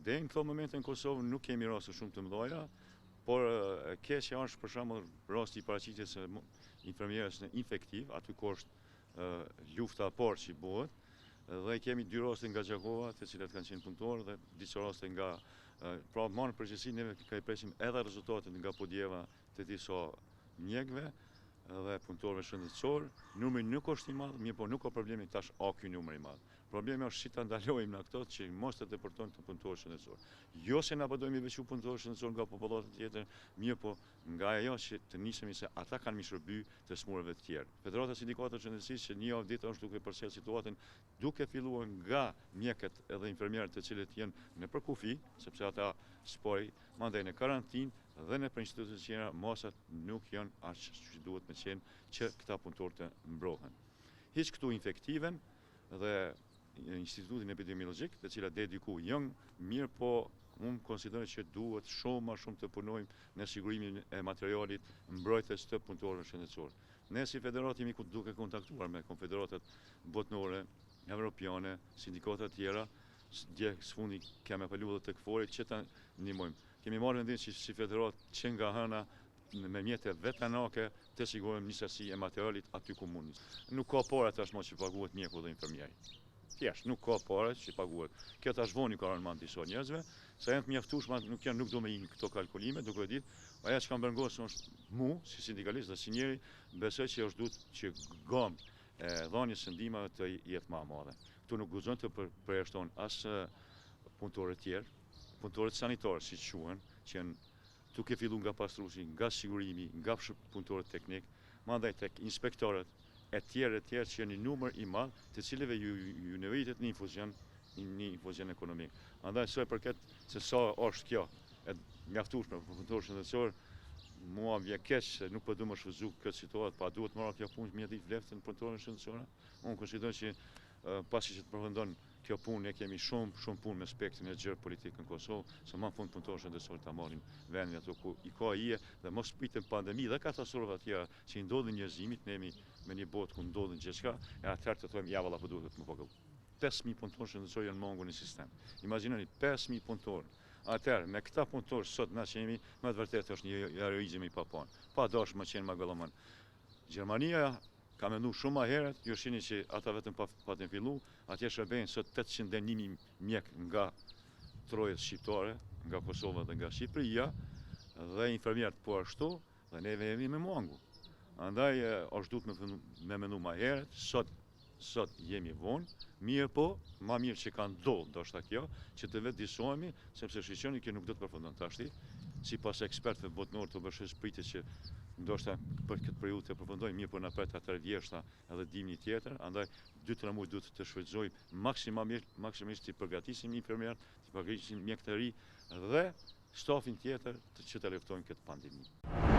Deri në këto momente në Kosovë nuk kemi raste shumë të mëdha, por e keqja është për shembull rasti i paraqitjes së infermierës në infektiv, aty ku është lufta parë që bëhet, dhe kemi 2 raste nga Gjakova, të cilat kanë qenë punëtorë dhe disa raste nga pra marrë në përgjithësi neve ka i presim edhe rezultatet nga podjeva të disa mjekëve dhe punëtorëve shëndetësor. Numri nuk është i madh, mirë po nuk ka problemi tash ky numër i madh. Problemi është si ta ndalojmë na këto që mos të deportojnë të punëtorë shëndetësor. Jo se na po dojmë i veçu punëtorë shëndetësor nga popullata tjetër, mirë po nga ajo që të nisemi se ata kanë mi shërby të smurëve të tjerë. Federata Sindikatave të Shëndetësisë që një javë ditë është duke përcjell situatën, duke filluar nga mjekët edhe infermierët të cilët janë në përkufi, sepse ata spoj, mandej në karantinë dhe në institutet të tjera masat nuk janë aq që duhet me qenë që këta punëtorë të mbrohen. Hiç këtu infektiven dhe institutin epidemiologjik, të cilat deri diku janë mirë, po unë konsideroj që duhet shumë më shumë të punojmë në sigurimin e materialit mbrojtës të punëtorëve shëndetësor. Ne si federat jemi duke kontaktuar me konfederatat botnore, evropiane, sindikata të tjera, dje sfundi kemi apeluar tek forit që ta ndihmojmë. Kemi marrë vendim që si federat që nga hëna me mjete vetanake të sigurojmë një sasi e materialit aty ku mund. Nuk ka para tashmë që paguhet mjeku dhe infermieri. Thjesht nuk ka para që paguhet. Kjo tash voni ka rënë disa njerëzve, sa janë të mjaftueshme nuk do me inë këto kalkulime, duke ditë, ajo që kam bërngosur është mu si sindikalist dhe si njeri besoj që është duhet që gam e dhënies së ndihmave të jetë më e madhe. Ktu nuk guxon të përjashton as punëtorët tjerë, punëtorët sanitarë siç quhen, që janë duke filluar nga pastruesi, nga sigurimi, nga punëtorët teknik, mandej tek inspektorët e tjerë që janë një numër i madh, të cilëve ju nevojitet një infuzion ekonomik. Andaj sa përket se sa është kjo e mjaftueshme për punëtorë shëndetësor, mua vjen keq se nuk po duam të shfrytëzoj këtë situatë, pa duhet marrë kjo punë mjeti vleftën për punëtorën shëndetësor. Unë konsideroj që pasi që të përfundon kjo punë, ne kemi shumë punë me spektrin e gjerë politik në Kosovë, se më në fund punëtorë shëndetësor ta marrin vendin ato ku i ka hije dhe mos pritet pandemi dhe katastrofa të tjera që i ndodhin njerëzimit, ne jemi me një botë ku ndodhin gjithçka, e atëherë të thonë ja valla po duhet më paguaj. 5000 punëtorë shëndetësor janë mungur në sistem. Imagjinoni 5000 punëtorë. Atëherë me këta punëtorë sot na jemi me të vërtetë është një heroizëm i papan. Pa dash më qenë magallomën. Gjermania ka menduar shumë më herët, ju shihni që ata vetëm pa të fillu, atje shërbejnë sot 800.000 mjek nga trojet shqiptare, nga Kosova dhe nga Shqipëria, dhe infermierët po ashtu, dhe neve jemi me mungu. Andaj është duhet me mendu më herët, sot jemi vonë, mirë po, ma mirë që kanë ndodhur ndoshta kjo, që të vetë disohemi, sepse shiqoni kjo nuk do të përfundon tashti, sipas ekspertëve botënorë të bashkisë pritet që ndoshta për këtë periudhë të përfundojmë, mirë po na pret atë vjeshta edhe dimni tjetër, andaj 2-3 muaj duhet të shfrytëzojmë maksimisht të përgatisim infermierët, të përgatisim mjek të ri dhe stafin tjetër që të luftojmë këtë pandemi.